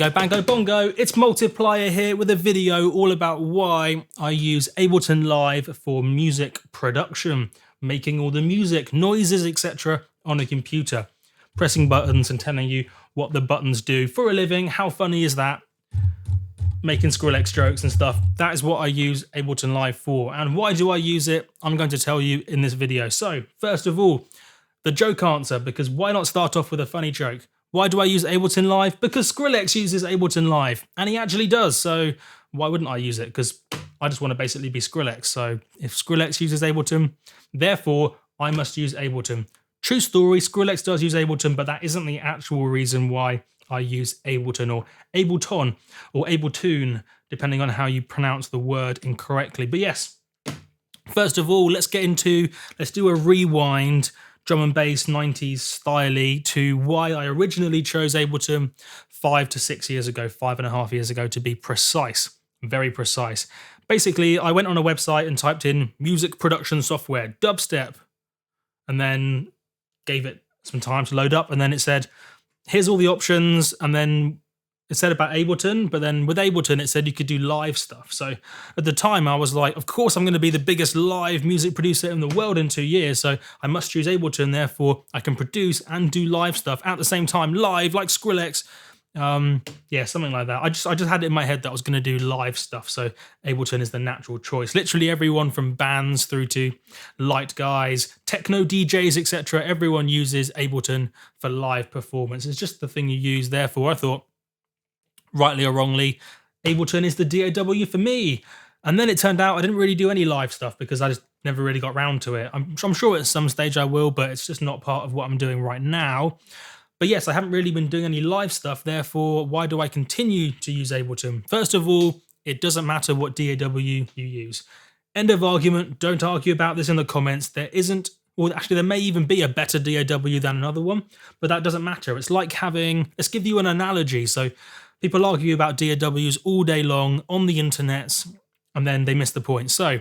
Bingo, bango, bongo, it's Multiplier here with a video all about why I use Ableton Live for music production, making all the music, noises, etc. on a computer, pressing buttons and telling you what the buttons do for a living. How funny is that? Making Skrillex jokes and stuff. That is what I use Ableton Live for. And why do I use it? I'm going to tell you in this video. So first of all, the joke answer, because why not start off with a funny joke? Why do I use Ableton Live? Because Skrillex uses Ableton Live, and he actually does, so why wouldn't I use it? Because I just want to basically be Skrillex, so if Skrillex uses Ableton, therefore I must use Ableton. True story, Skrillex does use Ableton, but that isn't the actual reason why I use Ableton, or Ableton, or Ableton, depending on how you pronounce the word incorrectly. But yes, first of all, let's do a rewind, drum and bass 90s style to why I originally chose Ableton 5 to 6 years ago, 5.5 years ago to be precise, very precise. Basically, I went on a website and typed in music production software, dubstep, and then gave it some time to load up, and then it said, here's all the options, and then it said about Ableton, but then with Ableton it said you could do live stuff. So at the time I was like, of course I'm going to be the biggest live music producer in the world in 2 years, so I must choose Ableton, therefore I can produce and do live stuff at the same time, live like Skrillex. Yeah, something like that. I just had it in my head that I was going to do live stuff, so Ableton is the natural choice. Literally everyone from bands through to light guys, techno DJs, etc. Everyone uses Ableton for live performance. It's just the thing you use, therefore I thought, rightly or wrongly, Ableton is the DAW for me. And then it turned out I didn't really do any live stuff because I just never really got round to it. I'm sure at some stage I will, but it's just not part of what I'm doing right now. But yes, I haven't really been doing any live stuff, therefore why do I continue to use Ableton? First of all, it doesn't matter what DAW you use. End of argument, don't argue about this in the comments. There isn't, or actually there may even be a better DAW than another one, but that doesn't matter. It's like having, let's give you an analogy. So people argue about DAWs all day long on the internet, and then they miss the point. So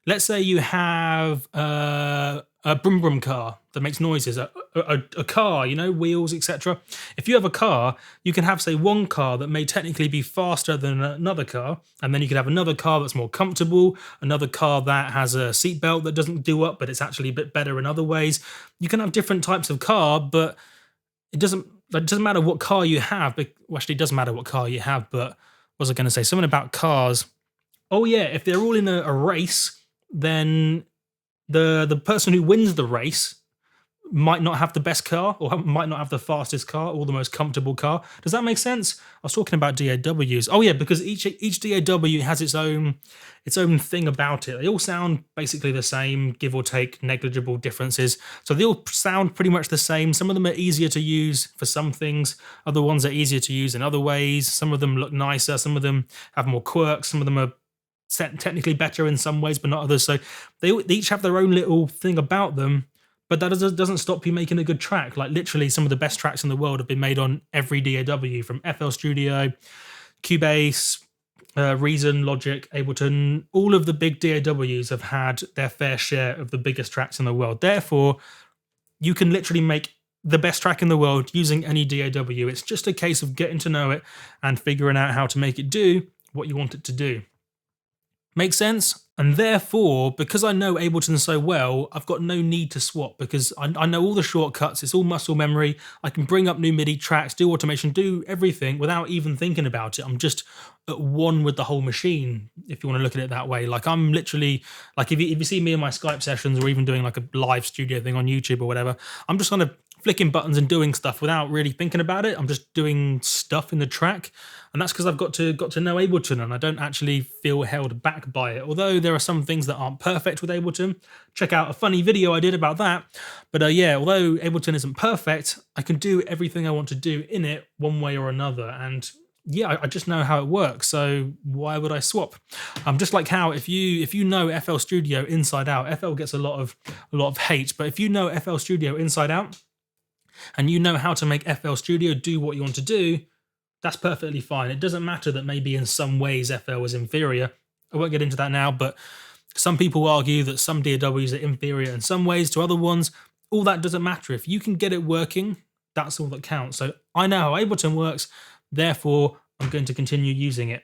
let's say you have a brum brum car that makes noises, a car, you know, wheels, etc. If you have a car, you can have, say, one car that may technically be faster than another car, and then you could have another car that's more comfortable, another car that has a seatbelt that doesn't do up, but it's actually a bit better in other ways. You can have different types of car, but it doesn't matter what car you have. Well, actually, it does matter what car you have, but what was I going to say? Something about cars. Oh yeah, if they're all in a race, then the person who wins the race might not have the best car, or might not have the fastest car, or the most comfortable car. Does that make sense? I was talking about DAWs. Oh yeah, because each DAW has its own thing about it. They all sound basically the same, give or take negligible differences. So they all sound pretty much the same. Some of them are easier to use for some things. Other ones are easier to use in other ways. Some of them look nicer. Some of them have more quirks. Some of them are technically better in some ways, but not others. So they each have their own little thing about them. But that doesn't stop you making a good track. Like literally some of the best tracks in the world have been made on every DAW, from FL Studio, Cubase, Reason, Logic, Ableton. All of the big DAWs have had their fair share of the biggest tracks in the world. Therefore, you can literally make the best track in the world using any DAW. It's just a case of getting to know it and figuring out how to make it do what you want it to do. Make sense? And therefore, because I know Ableton so well, I've got no need to swap, because I know all the shortcuts. It's all muscle memory. I can bring up new MIDI tracks, do automation, do everything without even thinking about it. I'm just at one with the whole machine, if you want to look at it that way. Like I'm literally, like if you see me in my Skype sessions, or even doing like a live studio thing on YouTube or whatever, I'm just kind of flicking buttons and doing stuff without really thinking about it. I'm just doing stuff in the track, and that's because I've got to know Ableton, and I don't actually feel held back by it. Although there are some things that aren't perfect with Ableton. Check out a funny video I did about that. But yeah, although Ableton isn't perfect, I can do everything I want to do in it one way or another, and yeah, I just know how it works, so why would I swap? Just like how if you know FL Studio inside out, FL gets a lot of hate, but if you know FL Studio inside out, and you know how to make FL Studio do what you want to do, that's perfectly fine. It doesn't matter that maybe in some ways FL is inferior. I won't get into that now, but some people argue that some DAWs are inferior in some ways to other ones. All that doesn't matter. If you can get it working, that's all that counts. So I know how Ableton works. Therefore, I'm going to continue using it.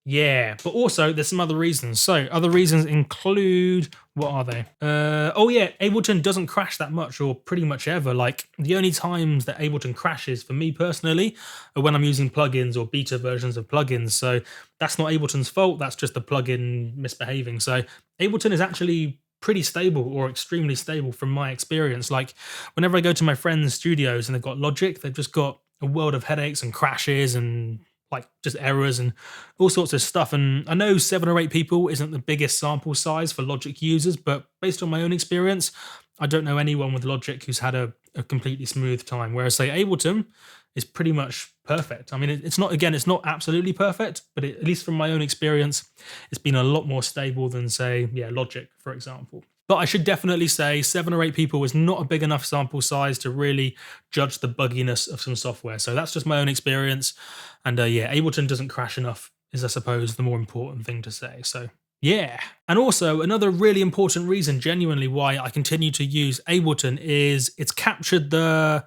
Yeah, but also there's some other reasons. So other reasons include, what are they? Oh yeah, Ableton doesn't crash that much or pretty much ever. Like the only times that Ableton crashes for me personally are when I'm using plugins or beta versions of plugins. So that's not Ableton's fault. That's just the plugin misbehaving. So Ableton is actually pretty stable or extremely stable from my experience. Like whenever I go to my friends' studios and they've got Logic, they've just got a world of headaches and crashes and like just errors and all sorts of stuff. And I know 7 or 8 people isn't the biggest sample size for Logic users, but based on my own experience, I don't know anyone with Logic who's had a completely smooth time. Whereas say Ableton is pretty much perfect. I mean, it's not, again, it's not absolutely perfect, but at least from my own experience, it's been a lot more stable than say, yeah, Logic, for example. But I should definitely say 7 or 8 people is not a big enough sample size to really judge the bugginess of some software. So that's just my own experience. And yeah, Ableton doesn't crash enough is, I suppose, the more important thing to say. So yeah. And also another really important reason genuinely why I continue to use Ableton is it's captured the,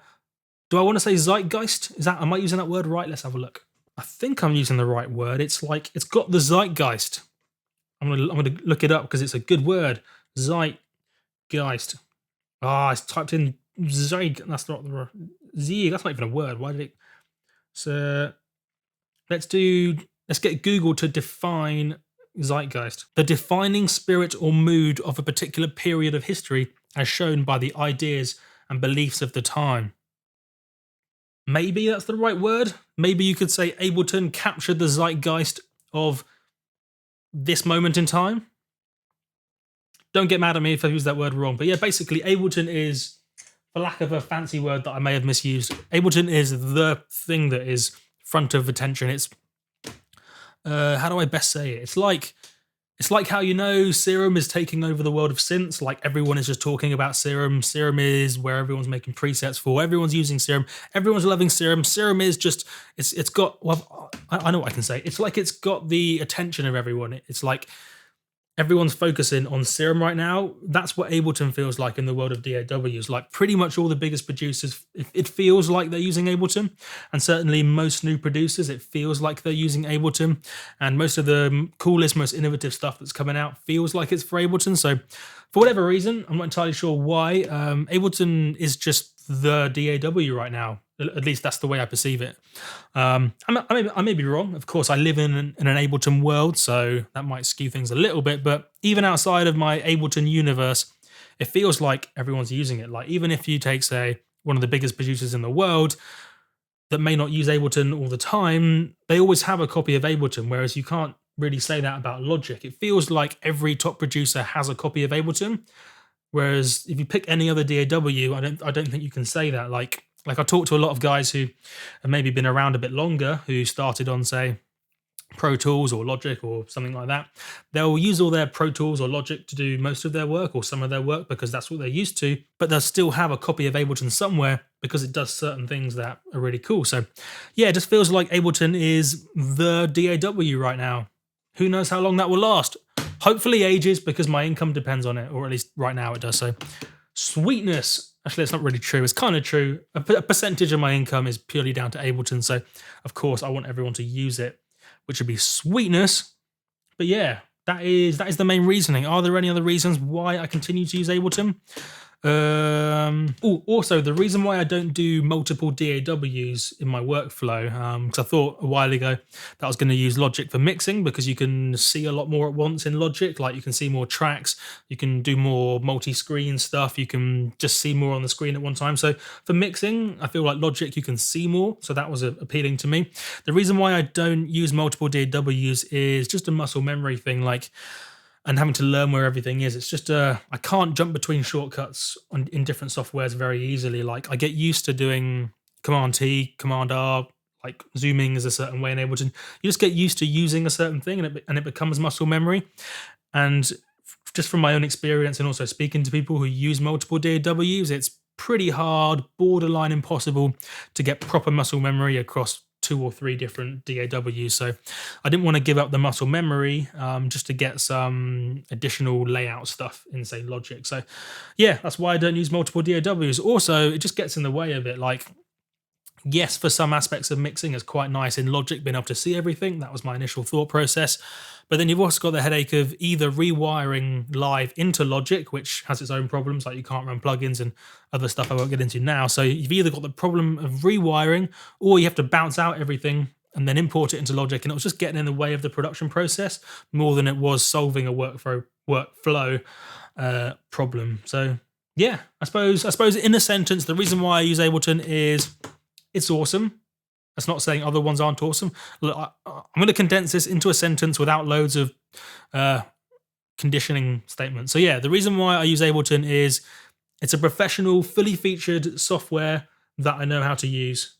do I want to say zeitgeist? Is that, am I using that word right? Let's have a look. I think I'm using the right word. It's like, it's got the zeitgeist. I'm gonna look it up because it's a good word. Zeitgeist. Ah, it's typed in Zeig. That's not the Z. That's not even a word. Why did it? So let's get Google to define zeitgeist. The defining spirit or mood of a particular period of history as shown by the ideas and beliefs of the time. Maybe that's the right word. Maybe you could say Ableton captured the zeitgeist of this moment in time. Don't get mad at me if I use that word wrong. But yeah, basically Ableton is, for lack of a fancy word that I may have misused, Ableton is the thing that is front of attention. It's, how do I best say it? It's like how, you know, Serum is taking over the world of synths. Like everyone is just talking about Serum. Serum is where everyone's making presets for. Everyone's using Serum. Everyone's loving Serum. Serum is just, it's got, well, I know what I can say. It's like it's got the attention of everyone. It's like everyone's focusing on Serum right now. That's what Ableton feels like in the world of DAWs. Like pretty much all the biggest producers, it feels like they're using Ableton. And certainly most new producers, it feels like they're using Ableton. And most of the coolest, most innovative stuff that's coming out feels like it's for Ableton. So for whatever reason, I'm not entirely sure why, Ableton is just the DAW right now. At least that's the way I perceive it. I may be wrong. Of course, I live in an Ableton world, so that might skew things a little bit. But even outside of my Ableton universe, it feels like everyone's using it. Like even if you take, say, one of the biggest producers in the world that may not use Ableton all the time, they always have a copy of Ableton, whereas you can't really say that about Logic. It feels like every top producer has a copy of Ableton, whereas if you pick any other DAW, I don't think you can say that. Like I talked to a lot of guys who have maybe been around a bit longer, who started on, say, Pro Tools or Logic or something like that. They'll use all their Pro Tools or Logic to do most of their work or some of their work because that's what they're used to, but they'll still have a copy of Ableton somewhere because it does certain things that are really cool. So yeah, it just feels like Ableton is the DAW right now. Who knows how long that will last? Hopefully ages, because my income depends on it, or at least right now it does. So sweetness. Actually, it's not really true. It's kind of true. A percentage of my income is purely down to Ableton. So, of course, I want everyone to use it, which would be sweetness. But yeah, that is the main reasoning. Are there any other reasons why I continue to use Ableton? Also, the reason why I don't do multiple DAWs in my workflow, because I thought a while ago that I was going to use Logic for mixing, because you can see a lot more at once in Logic. Like you can see more tracks, you can do more multi-screen stuff, you can just see more on the screen at one time. So for mixing, I feel like Logic you can see more, so that was appealing to me. The reason why I don't use multiple DAWs is just a muscle memory thing. Like, and having to learn where everything is. It's just, I can't jump between shortcuts in different softwares very easily. Like I get used to doing Command T, Command R, like zooming is a certain way in Ableton. You just get used to using a certain thing and it becomes muscle memory. And just from my own experience and also speaking to people who use multiple DAWs, it's pretty hard, borderline impossible to get proper muscle memory across 2 or 3 different DAWs. So I didn't want to give up the muscle memory just to get some additional layout stuff in, say, Logic. So yeah, that's why I don't use multiple DAWs. Also, it just gets in the way of it. Like Yes, for some aspects of mixing, it's quite nice in Logic being able to see everything. That was my initial thought process. But then you've also got the headache of either rewiring live into Logic, which has its own problems, like you can't run plugins and other stuff I won't get into now. So you've either got the problem of rewiring, or you have to bounce out everything and then import it into Logic, and it was just getting in the way of the production process more than it was solving a workflow problem. So yeah, I suppose in a sentence, the reason why I use Ableton is it's awesome. That's not saying other ones aren't awesome. Look, I'm going to condense this into a sentence without loads of conditioning statements. So yeah, the reason why I use Ableton is it's a professional, fully featured software that I know how to use.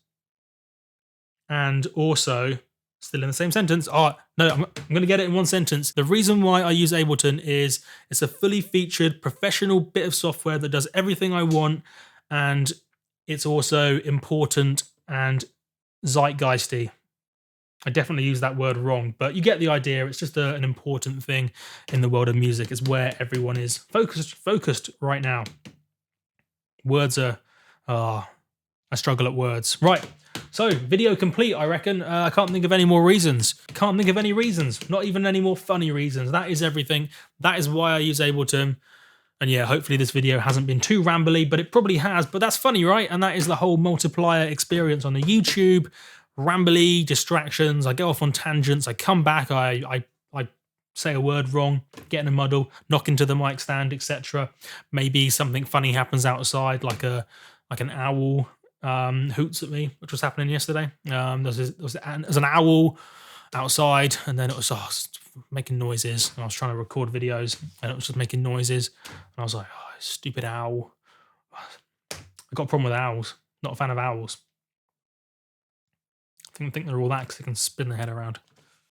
And also, still in the same sentence, oh no, I'm going to get it in one sentence. The reason why I use Ableton is it's a fully featured professional bit of software that does everything I want, and it's also important and zeitgeisty. I definitely use that word wrong, but you get the idea. It's just an important thing in the world of music. It's where everyone is focused right now. Words are, I struggle at words. Right, so video complete, I reckon. I can't think of any more reasons. Can't think of any reasons. Not even any more funny reasons. That is everything. That is why I use Ableton. And yeah, hopefully this video hasn't been too rambly, but it probably has. But that's funny, right? And that is the whole multiplier experience on the YouTube. Rambly, distractions, I go off on tangents, I come back, I say a word wrong, get in a muddle, knock into the mic stand, etc. Maybe something funny happens outside, like an owl hoots at me, which was happening yesterday. There's an owl outside, and then it was making noises, and I was trying to record videos, and it was just making noises, and I was like, oh, stupid owl. I got a problem with owls. Not a fan of owls. I think they're all that because they can spin their head around.